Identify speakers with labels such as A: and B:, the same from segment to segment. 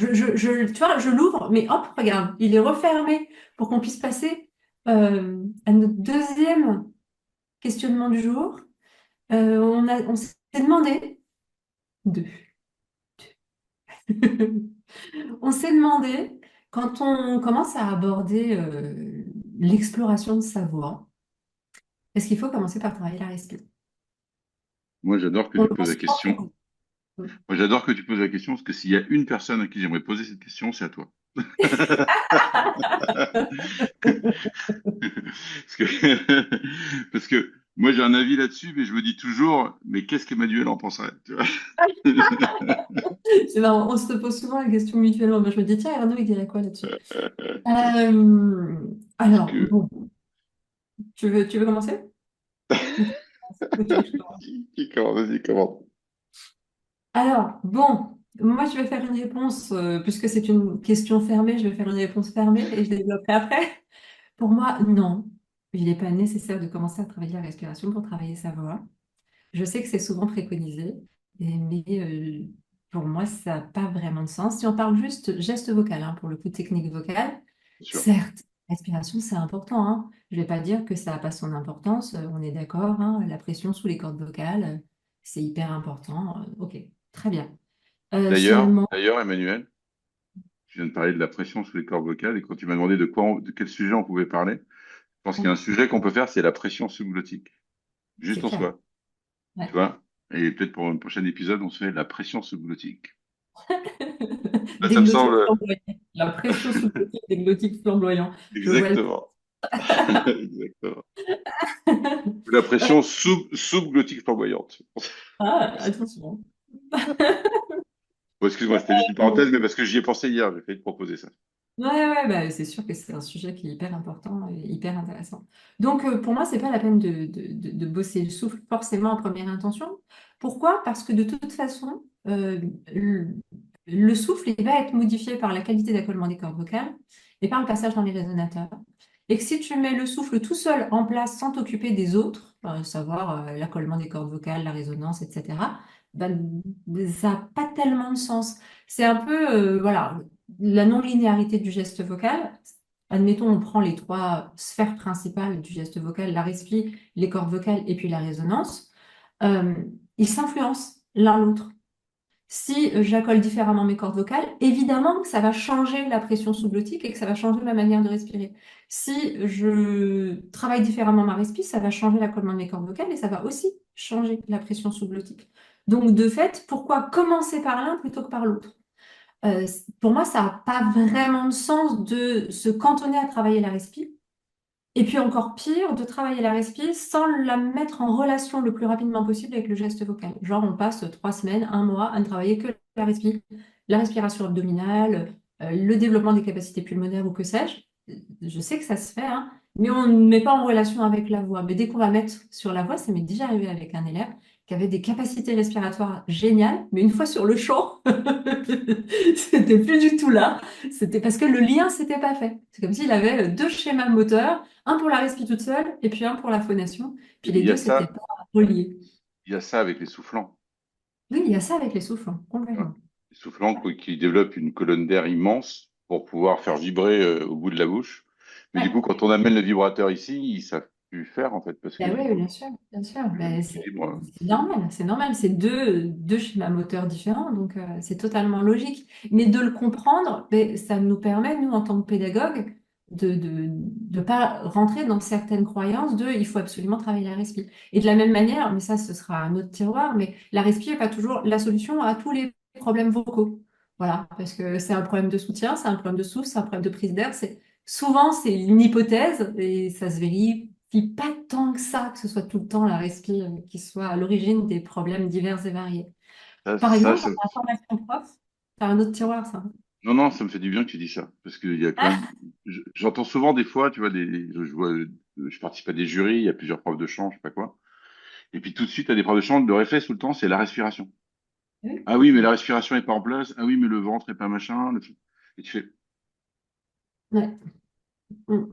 A: Tu vois, je l'ouvre, mais hop, regarde, il est refermé pour qu'on puisse passer à notre deuxième questionnement du jour. On s'est demandé deux. On s'est demandé, quand on commence à aborder l'exploration de sa voix, est-ce qu'il faut commencer par travailler la respiration?
B: Moi, j'adore que
A: On
B: tu
A: le
B: poses la
A: pense pas
B: question.
A: beaucoup.
B: Moi, j'adore que tu poses la question parce que s'il y a une personne à qui j'aimerais poser cette question, c'est à toi. Parce que, parce que moi, j'ai un avis là-dessus, mais je me dis toujours, mais qu'est-ce qu'Emmanuel en penserait, tu vois?
A: C'est marrant, on se pose souvent la question mutuellement. Moi, je me dis, tiens, Arnaud, il dirait quoi là-dessus? Euh,
B: Parce
A: alors,
B: que,
A: bon, tu veux commencer? Ou tu veux que je commence.
B: qui commence, vas-y, comment?
A: Alors, bon, moi, je vais faire une réponse, puisque c'est une question fermée, je vais faire une réponse fermée et je développerai après. Pour moi, non, il n'est pas nécessaire de commencer à travailler la respiration pour travailler sa voix. Je sais que c'est souvent préconisé, mais pour moi, ça n'a pas vraiment de sens. Si on parle juste geste vocal, hein, pour le coup, technique vocale,
B: Bien sûr.
A: certes, respiration, c'est important, hein. Je ne vais pas dire que ça n'a pas son importance, on est d'accord, hein, la pression sous les cordes vocales, c'est hyper important. Ok, très bien.
B: D'ailleurs,
A: Seulement,
B: d'ailleurs, Emmanuel, je viens de parler de la pression sous les cordes vocales et quand tu m'as demandé de quel sujet on pouvait parler, je pense qu'il y a un sujet qu'on peut faire, c'est la pression sous-glottique.
A: c'est
B: Juste en
A: clair.
B: soi,
A: Ouais.
B: tu vois? Et peut-être pour un prochain épisode, on se fait la pression sous-glottique. Là,
A: Des
B: ça me
A: glottiques
B: semble
A: flamboyants. La pression sous le glottique des glottiques flamboyants. Je vois le...
B: exactement. Exactement. La pression sous-glottique flamboyante.
A: Ah, attention.
B: Bon, excuse-moi, c'était juste une parenthèse, mais parce que j'y ai pensé hier, j'ai failli te proposer ça.
A: Ouais, ouais, bah, c'est sûr que c'est un sujet qui est hyper important et hyper intéressant. Donc, pour moi, c'est pas la peine de bosser le souffle forcément en première intention. Pourquoi? Parce que de toute façon, le, le souffle, il va être modifié par la qualité d'accollement des cordes vocales et par le passage dans les résonateurs. Et que si tu mets le souffle tout seul en place sans t'occuper des autres, savoir l'accollement des cordes vocales, la résonance, etc., ben, ça n'a pas tellement de sens. C'est un peu, voilà, la non-linéarité du geste vocal. Admettons, on prend les trois sphères principales du geste vocal, la respi, les cordes vocales et puis la résonance. Euh, Ils s'influencent l'un l'autre. Si j'accole différemment mes cordes vocales, évidemment que ça va changer la pression sous-glottique et que ça va changer ma manière de respirer. Si je travaille différemment ma respi, ça va changer l'accollement de mes cordes vocales et ça va aussi changer la pression sous-glottique. Donc, de fait, pourquoi commencer par l'un plutôt que par l'autre? Pour moi, ça n'a pas vraiment de sens de se cantonner à travailler la respi. Et puis encore pire, de travailler la respi sans la mettre en relation le plus rapidement possible avec le geste vocal. Genre, on passe 3 semaines, un mois à ne travailler que la respi, la respiration abdominale, le développement des capacités pulmonaires ou que sais-je. Je sais que ça se fait, hein, mais on ne met pas en relation avec la voix. Mais dès qu'on va mettre sur la voix, ça m'est déjà arrivé avec un élève qui avait des capacités respiratoires géniales, mais une fois sur le champ, c'était plus du tout là. C'était parce que le lien s'était pas fait. C'est comme s'il avait deux schémas moteurs, un pour la respi toute seule et puis un pour la phonation. Puis
B: Et
A: les deux, c'était pas relié.
B: il y a ça avec les soufflants.
A: Oui, il y a ça avec les soufflants,
B: Tu vois.
A: complètement.
B: Les soufflants qui développent une colonne d'air immense pour pouvoir faire vibrer au bout de la bouche. Mais du coup,
A: Ouais.
B: quand on amène le vibrateur ici, ils savent plus faire en fait parce
A: Ben
B: qu'ils
A: oui,
B: ont
A: bien sûr, bien sûr.
B: plus le même
A: Ben,
B: équilibre.
A: c'est normal, c'est normal. C'est deux schémas moteurs différents, donc c'est totalement logique. Mais de le comprendre, ben, ça nous permet, nous, en tant que pédagogues, de pas rentrer dans certaines croyances de il faut absolument travailler la respi. Et de la même manière, mais ça, ce sera un autre tiroir, mais la respi n'est pas toujours la solution à tous les problèmes vocaux. Voilà, parce que c'est un problème de soutien, c'est un problème de souffle, c'est un problème de prise d'air. Souvent, c'est une hypothèse et ça se vérifie pas tant que ça, que ce soit tout le temps la respi qui soit à l'origine des problèmes divers et variés.
B: Ça,
A: Par
B: ça,
A: exemple,
B: ça-
A: dans la formation prof, c'est un autre tiroir, ça.
B: Non, non, ça me fait du bien que tu dis ça parce qu'il y a quand même. J'entends souvent des fois, tu vois, je vois, je participe à des jurys, il y a plusieurs profs de chant, je sais pas quoi. Et puis tout de suite, à des profs de chant, le réflexe tout le temps, c'est la respiration.
A: Oui.
B: Ah oui, mais la respiration est pas en place. Ah oui, mais le ventre est pas machin. Et tu fais,
A: Ouais. Mm.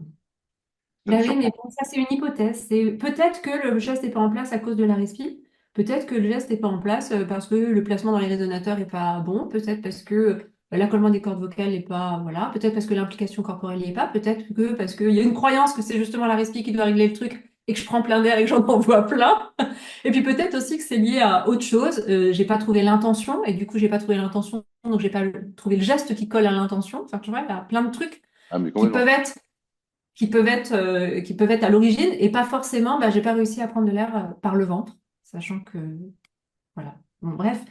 B: ça me
A: Ben oui, mais
B: surprend.
A: bon, ça, c'est une hypothèse. C'est peut-être que le geste n'est pas en place à cause de la respi. Peut-être que le geste n'est pas en place parce que le placement dans les résonateurs n'est pas bon. Peut-être parce que l'accollement des cordes vocales n'est pas, voilà, peut-être parce que l'implication corporelle n'y est pas, peut-être que parce qu'il y a une croyance que c'est justement la respi qui doit régler le truc et que je prends plein d'air et que j'en envoie plein. Et puis peut-être aussi que c'est lié à autre chose. J'ai pas trouvé l'intention et du coup j'ai pas trouvé l'intention, donc j'ai pas trouvé le geste qui colle à l'intention. Enfin, tu vois, il y a plein de trucs
B: Ah, mais
A: qui peuvent
B: complètement.
A: être qui peuvent être à l'origine et pas forcément, bah, j'ai pas réussi à prendre de l'air par le ventre, sachant que, voilà. Bon, bref,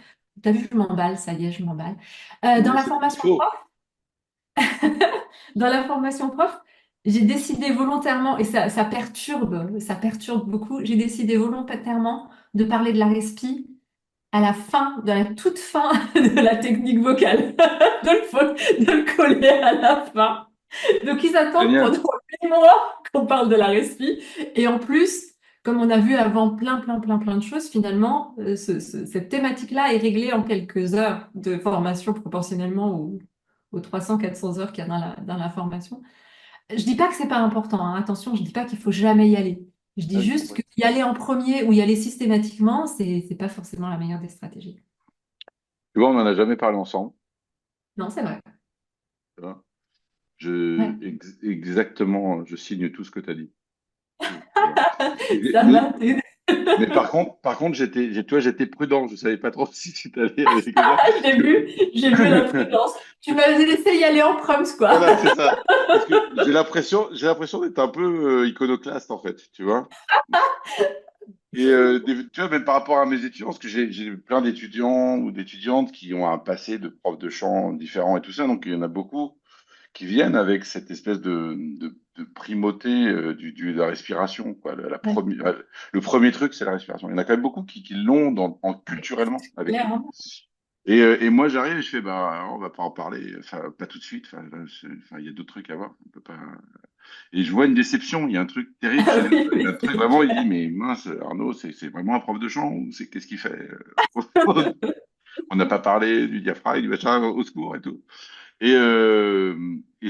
A: t'as vu, je m'emballe, ça y est, je m'emballe. Dans
B: Mais
A: la
B: c'est ce qu'il
A: formation
B: faut.
A: prof, dans la formation prof, j'ai décidé volontairement, et ça perturbe beaucoup, j'ai décidé volontairement de parler de la respi à la fin, de la toute fin de la technique vocale, de le coller à la fin. Donc, ils attendent pendant
B: Génial.
A: 8 mois qu'on parle de la respi. Et en plus, comme on a vu avant plein de choses, finalement, cette thématique-là est réglée en quelques heures de formation proportionnellement aux 300-400 heures qu'il y a dans la formation. Je dis pas que c'est pas important, hein. Attention, je dis pas qu'il faut jamais y aller. Je
B: Ah,
A: dis
B: j'ai
A: juste
B: compris.
A: que y aller en premier ou y aller systématiquement, c'est pas forcément la meilleure des stratégies.
B: Tu vois, on n'en a jamais parlé ensemble.
A: Non, c'est vrai.
B: Tu vois.
A: Ouais.
B: Exactement, je signe tout ce que tu as dit. Voilà.
A: Ça
B: Mais,
A: va, t'es-
B: mais par contre, toi, j'étais prudent. Je savais pas trop si tu allais aller comme ça.
A: J'ai vu la prudence. Tu m'as laissé y aller en proms, quoi.
B: Voilà, c'est ça. Parce que j'ai l'impression d'être un peu iconoclaste en fait, tu vois. Et tu vois, même par rapport à mes étudiants, parce que j'ai plein d'étudiants ou d'étudiantes qui ont un passé de prof de chant différent et tout ça, donc il y en a beaucoup qui viennent avec cette espèce de primauté de la respiration, quoi.
A: Ouais,
B: Le premier truc, c'est la respiration. Il y en a quand même beaucoup qui l'ont culturellement avec eux.
A: clairement.
B: Et moi, j'arrive et je fais, bah, on va pas en parler, enfin, pas tout de suite. Enfin, là, enfin, il y a d'autres trucs à voir. On peut pas. Et je vois une déception. Il y a un truc terrible chez
A: Ah
B: eux.
A: oui,
B: Il y a
A: mais
B: un truc
A: c'est
B: vraiment. Il dit,
A: clair.
B: mais mince, Arnaud, c'est vraiment un prof de chant ou c'est qu'est-ce qu'il fait? On n'a pas parlé du diaphragme, du machin, au secours et tout. Et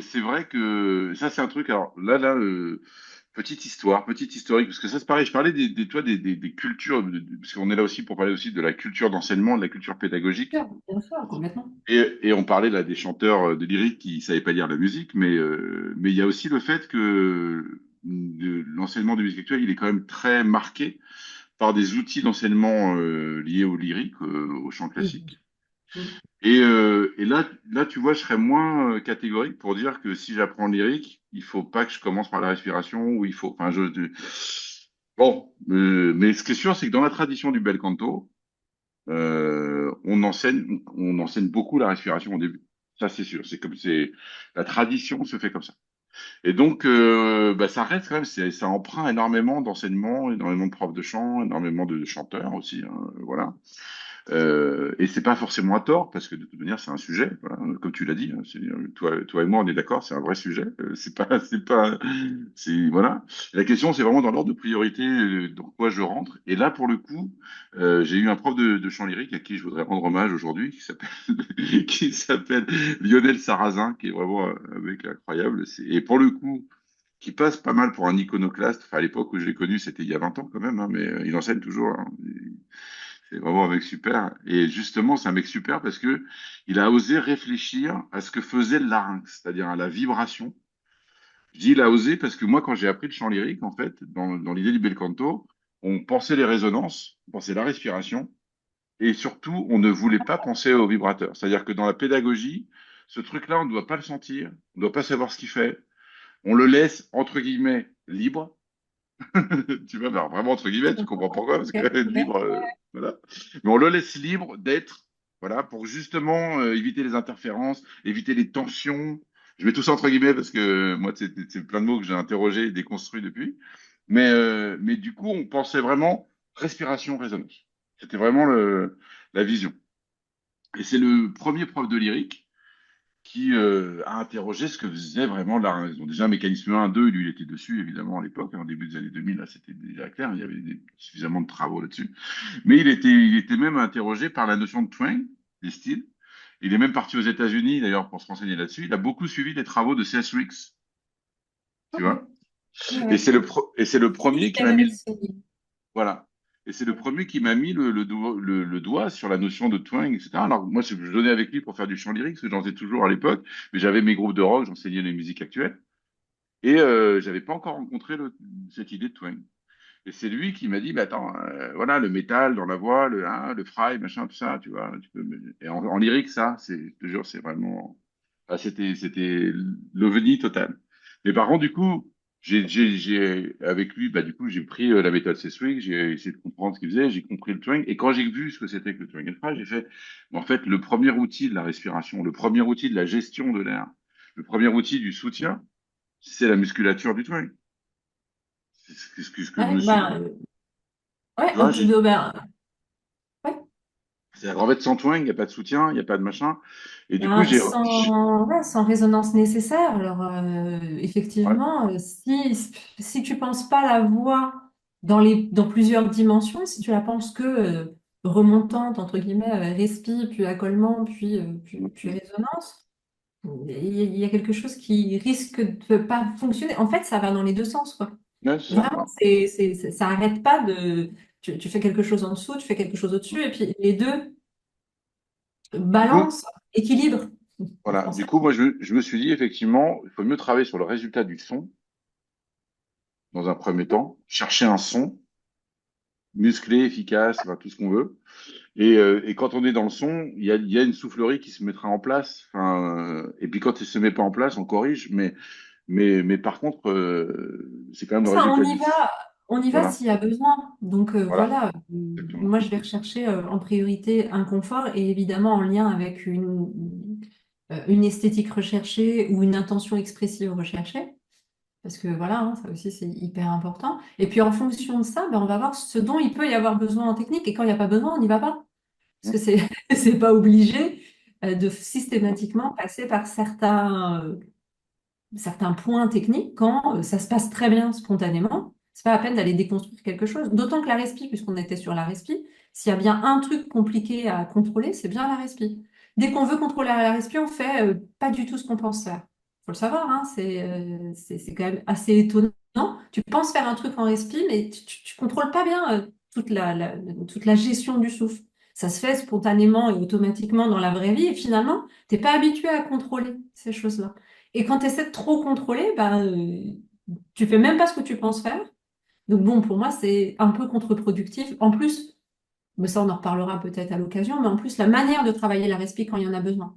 B: c'est vrai que ça, c'est un truc. Alors là, petite histoire, petite historique, parce que ça, c'est pareil. Je parlais toi, des cultures, parce qu'on est là aussi pour parler aussi de la culture d'enseignement, de la culture pédagogique.
A: Bien sûr, complètement.
B: Et on parlait là des chanteurs de lyrique qui savaient pas lire la musique, mais il y a aussi le fait que l'enseignement de musique actuelle, il est quand même très marqué par des outils d'enseignement liés au lyrique, au chant
A: Oui.
B: classique.
A: Mm.
B: Et là, tu vois, je serais moins catégorique pour dire que si j'apprends le lyrique, il faut pas que je commence par la respiration ou il faut. Enfin, bon, mais ce qui est sûr, c'est que dans la tradition du bel canto, on enseigne beaucoup la respiration au début. Ça, c'est sûr. La tradition se fait comme ça. Et donc, bah, ça reste quand même, ça emprunte énormément d'enseignements, énormément de profs de chant, énormément de chanteurs aussi, hein, voilà. Et c'est pas forcément à tort, parce que de toute manière, c'est un sujet, voilà, comme tu l'as dit, hein, toi et moi, on est d'accord, c'est un vrai sujet. Voilà. La question, c'est vraiment dans l'ordre de priorité, dans quoi je rentre. Et là, pour le coup, j'ai eu un prof de chant lyrique à qui je voudrais rendre hommage aujourd'hui, qui s'appelle Lionel Sarrazin, qui est vraiment un mec incroyable. Et pour le coup, qui passe pas mal pour un iconoclaste. Enfin, à l'époque où je l'ai connu, c'était il y a 20 ans quand même, hein, mais il enseigne toujours, hein. C'est vraiment un mec super. Et justement, c'est un mec super parce que il a osé réfléchir à ce que faisait le larynx, c'est-à-dire à la vibration. Je dis il a osé parce que moi, quand j'ai appris le chant lyrique, en fait, dans l'idée du bel canto, on pensait les résonances, on pensait la respiration, et surtout, on ne voulait pas penser au vibrateur. C'est-à-dire que dans la pédagogie, ce truc-là, on ne doit pas le sentir, on ne doit pas savoir ce qu'il fait. On le laisse, entre guillemets, libre. Tu vois, alors vraiment entre guillemets, tu comprends pourquoi, parce que
A: Ok, ok.
B: libre, voilà. Mais on le laisse libre d'être, voilà, pour justement éviter les interférences, éviter les tensions. Je mets tout ça entre guillemets parce que moi, c'est plein de mots que j'ai interrogés et déconstruits depuis. Mais du coup, on pensait vraiment respiration, résonance. C'était vraiment la vision. Et c'est le premier prof de lyrique qui a interrogé ce que faisait vraiment l'art. Ils ont déjà mécanisme 1, 2, lui il était dessus évidemment à l'époque, en début des années 2000, là c'était déjà clair, il y avait suffisamment de travaux là-dessus. Mais il était même interrogé par la notion de twang, des styles. Il est même parti aux États-Unis d'ailleurs pour se renseigner là-dessus. Il a beaucoup suivi les travaux de C.S. Lewis, tu
A: Ok.
B: vois.
A: Ouais,
B: Et
A: ouais.
B: c'est le premier qui m'a mis,
A: Système.
B: voilà. Et c'est le premier qui m'a mis le doigt sur la notion de twang, etc. Alors moi, je donnais avec lui pour faire du chant lyrique, parce que j'en faisais toujours à l'époque, mais j'avais mes groupes de rock, j'enseignais les musiques actuelles, et j'avais pas encore rencontré cette idée de twang. Et c'est lui qui m'a dit, bah attends, voilà, le métal dans la voix, le fry, machin, tout ça, tu vois. Et en lyrique, ça, je te jure, c'est vraiment, ah, c'était l'ovni total. Mais par contre, du coup, avec lui, bah du coup, j'ai pris la méthode Seswick, j'ai essayé de comprendre ce qu'il faisait, j'ai compris le twang. Et quand j'ai vu ce que c'était que le twang and fry, j'ai fait, en fait, le premier outil de la respiration, le premier outil de la gestion de l'air, le premier outil du soutien, c'est la musculature du twang. C'est ce que je
A: Ouais,
B: me suis.
A: ouais,
B: Tu vois,
A: ouais.
B: c'est-à-dire, en fait, sans twang, il n'y a pas de soutien, il n'y a pas de machin. Et du coup,
A: Ben, ouais, sans résonance nécessaire. Alors,
B: ouais,
A: effectivement, si tu penses pas la voix dans plusieurs dimensions, si tu la penses que remontante, entre guillemets, respi, puis accollement, puis résonance, il y a quelque chose qui risque de pas fonctionner. En fait, ça va dans les deux sens, quoi.
B: ouais, c'est ça.
A: Vraiment,
B: Ouais.
A: ça arrête pas de. Tu fais quelque chose en dessous, tu fais quelque chose au-dessus, et puis les deux
B: Du coup,
A: balance, équilibre en
B: voilà. Du
A: français.
B: coup, moi, je me suis dit, effectivement, il faut mieux travailler sur le résultat du son, dans un premier temps, chercher un son musclé, efficace, enfin, tout ce qu'on veut. Et quand on est dans le son, il y a une soufflerie qui se mettra en place. Enfin, et puis quand elle se met pas en place, on corrige. Mais par contre, c'est quand même le
A: Ça,
B: résultat du.
A: on y va
B: Voilà,
A: s'il y a besoin. Donc
B: voilà,
A: voilà,
B: exactement.
A: moi je vais rechercher en priorité un confort et évidemment en lien avec une esthétique recherchée ou une intention expressive recherchée. Parce que voilà, hein, ça aussi c'est hyper important. Et puis en fonction de ça, ben, on va voir ce dont il peut y avoir besoin en technique et quand il n'y a pas besoin, on n'y va pas. Parce que c'est pas obligé de systématiquement passer par certains points techniques quand ça se passe très bien spontanément. C'est pas la peine d'aller déconstruire quelque chose. D'autant que la respi, puisqu'on était sur la respi, s'il y a bien un truc compliqué à contrôler, c'est bien la respi. Dès qu'on veut contrôler la respi, on fait pas du tout ce qu'on pense faire. Faut le savoir, hein, c'est quand même assez étonnant. Tu penses faire un truc en respi, mais tu contrôles pas bien toute la gestion du souffle. Ça se fait spontanément et automatiquement dans la vraie vie, et finalement, t'es pas habitué à contrôler ces choses-là. Et quand tu essaies de trop contrôler, bah, tu fais même pas ce que tu penses faire. Donc bon, pour moi, c'est un peu contre-productif. En plus, mais ça, on en reparlera peut-être à l'occasion, mais en plus, la manière de travailler la respi quand il y en a besoin,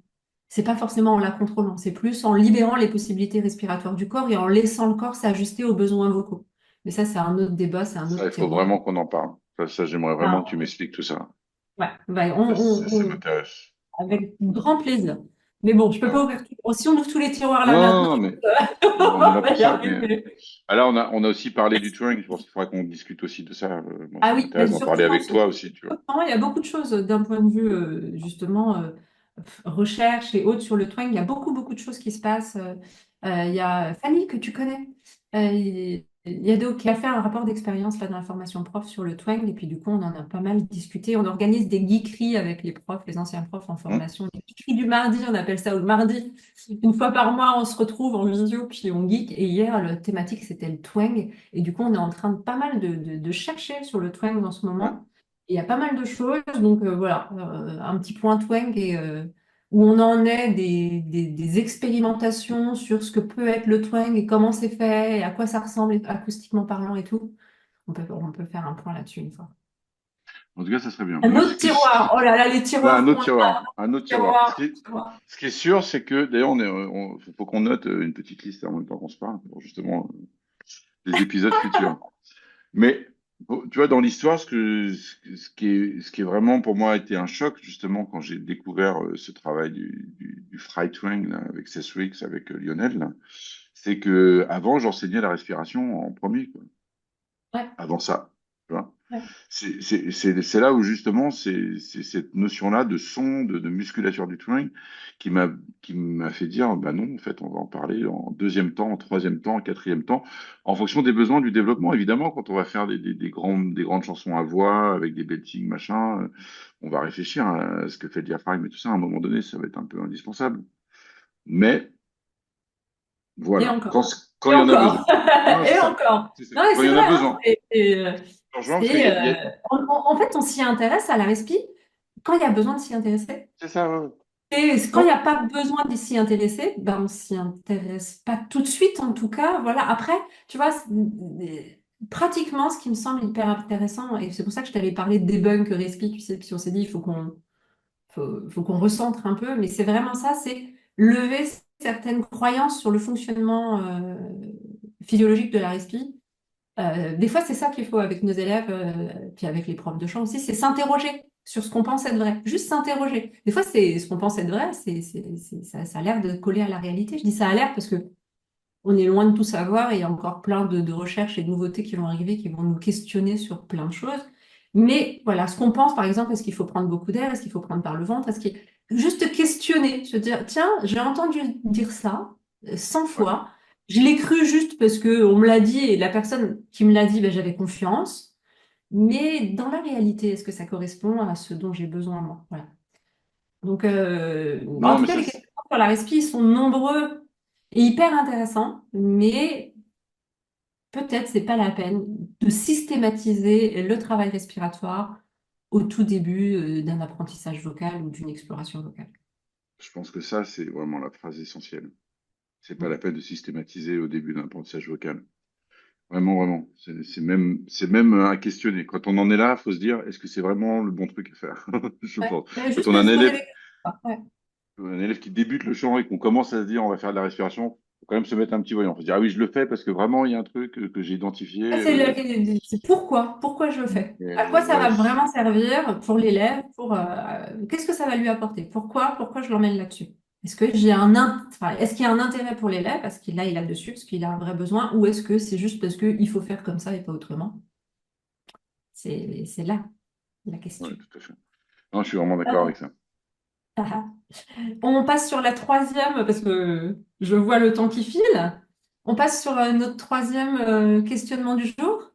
A: c'est pas forcément en la contrôlant, c'est plus en libérant les possibilités respiratoires du corps et en laissant le corps s'ajuster aux besoins vocaux. Mais ça, c'est un autre débat, c'est un
B: Ça,
A: autre
B: il faut
A: terreau.
B: vraiment qu'on en parle. Ça, j'aimerais vraiment que tu
A: Ah,
B: m'expliques tout ça.
A: ouais, ouais,
B: Ça m'intéresse. Voilà.
A: avec grand plaisir. Mais bon, je peux pas
B: Voilà.
A: ouvrir tout. Si on ouvre tous les tiroirs là
B: Non, non,
A: maintenant,
B: non, mais
A: on
B: on est
A: va
B: là
A: pas
B: pour
A: y
B: ça. Mais
A: arriver.
B: là, on a aussi parlé du touring. Je pense qu'il faudrait qu'on discute aussi de ça. Moi,
A: Ah
B: ça
A: oui, mais
B: m'intéresse d'en
A: surtout,
B: parler
A: non,
B: avec toi aussi, tu vois.
A: il y a beaucoup de choses d'un point de vue, justement, recherche et autres sur le twang. Il y a beaucoup, beaucoup de choses qui se passent. Il y a Fanny, que tu connais, Yado, qui a fait un rapport d'expérience là dans la formation prof sur le twang. Et puis, du coup, on en a pas mal discuté. On organise des geekeries avec les profs, les anciens profs en
B: Hum,
A: formation. Les geekeries du mardi, on appelle ça, ou le mardi. Une fois par mois, on se retrouve en visio, puis on geek. Et hier, la thématique, c'était le twang. Et du coup, on est en train de pas mal de chercher sur le twang en ce
B: ouais.
A: moment. Il y a pas mal de choses, donc voilà, un petit point twang et où on en est des expérimentations sur ce que peut être le twang et comment c'est fait et à quoi ça ressemble acoustiquement parlant et tout. On peut faire un point là-dessus une fois.
B: En tout cas, ça serait bien.
A: Un
B: Moi,
A: autre tiroir, oh là là, les
B: là, un
A: tiroirs
B: autre
A: qu'on a,
B: tiroir. Un autre tiroir.
A: tiroirs, tiroirs.
B: Ce qui est sûr, c'est que, d'ailleurs, faut qu'on note une petite liste en même temps qu'on se parle, pour justement des épisodes futurs. Mais bon, tu vois, dans l'histoire, ce qui est vraiment pour moi a été un choc, justement, quand j'ai découvert ce travail du Fry Twang là, avec Seswix, avec Lionel, là, c'est que avant j'enseignais la respiration en premier, quoi.
A: Ouais,
B: Avant ça. Tu vois.
A: ouais.
B: C'est là où justement c'est cette notion-là de son, de musculature du twang qui m'a qui m'a fait dire bah non, en fait, on va en parler en deuxième temps, en troisième temps, en quatrième temps, en fonction des besoins du développement. Évidemment, quand on va faire des grandes chansons à voix avec des beltings, machin, on va réfléchir à ce que fait le diaphragme et tout ça. À un moment donné, ça va être un peu indispensable. Mais
A: Et
B: voilà,
A: encore.
B: quand
A: Et
B: il y en a
A: encore.
B: besoin. Non, c'est
A: Et
B: ça.
A: encore.
B: C'est ça.
A: Non, mais
B: Quand il
A: c'est
B: y en
A: vrai,
B: a
A: hein.
B: besoin. Je te rejoins parce
A: C'est, en fait, on s'y intéresse à la respi quand il y a besoin de s'y intéresser.
B: c'est ça, ouais.
A: Et quand il
B: Non,
A: n'y a pas besoin de s'y intéresser, ben on s'y intéresse pas tout de suite, en tout cas. Voilà. Après, tu vois, pratiquement, ce qui me semble hyper intéressant, et c'est pour ça que je t'avais parlé de debunk respi, tu sais, puis on s'est dit, faut qu'on recentre un peu, mais c'est vraiment ça, c'est lever certaines croyances sur le fonctionnement physiologique de la respi. Des fois, c'est ça qu'il faut avec nos élèves, puis avec les profs de chant aussi, c'est s'interroger sur ce qu'on pense être vrai. Juste s'interroger. Des fois, c'est ce qu'on pense être vrai, ça a l'air de coller à la réalité. Je dis ça a l'air parce que on est loin de tout savoir et il y a encore plein de recherches et de nouveautés qui vont arriver, qui vont nous questionner sur plein de choses. Mais voilà, ce qu'on pense, par exemple, est-ce qu'il faut prendre beaucoup d'air? Est-ce qu'il faut prendre par le ventre? Est-ce qu'il... Juste questionner, se dire, tiens, j'ai entendu dire ça 100
B: ouais.
A: fois. Je l'ai cru juste parce que on me l'a dit et la personne qui me l'a dit, ben, j'avais confiance. Mais dans la réalité, est-ce que ça correspond à ce dont j'ai besoin moi? Voilà. Donc, en
B: Non,
A: tout
B: mais
A: cas,
B: ça,
A: les questions sur la respi sont nombreux et hyper intéressants, mais peut-être c'est pas la peine de systématiser le travail respiratoire au tout début d'un apprentissage vocal ou d'une exploration vocale.
B: je pense que ça, c'est vraiment la phrase essentielle. C'est pas
A: Mm.
B: la peine de systématiser au début d'un apprentissage vocal. Vraiment, vraiment. C'est même à questionner. Quand on en est là, faut se dire, est-ce que c'est vraiment le bon truc à faire? Je
A: Ouais.
B: pense. Quand
A: Juste
B: on a
A: de se poser des questions. Ouais.
B: un élève qui débute le chant et qu'on commence à se dire, on va faire de la respiration, faut quand même se mettre un petit voyant. Faut se dire, ah oui, je le fais parce que vraiment, il y a un truc que j'ai identifié.
A: C'est pourquoi je le fais. À quoi ça
B: Ouais,
A: va vraiment servir pour l'élève, qu'est-ce que ça va lui apporter? Pourquoi je l'emmène là-dessus? Est-ce que enfin, est-ce qu'il y a un intérêt pour l'élève? Parce qu'il là, il a dessus, parce qu'il a un vrai besoin, ou est-ce que c'est juste parce qu'il faut faire comme ça et pas autrement? C'est là la
B: ouais,
A: question.
B: tout à fait. Non, je suis vraiment d'accord avec ça.
A: On passe sur la troisième, parce que je vois le temps qui file. On passe sur notre troisième questionnement du jour.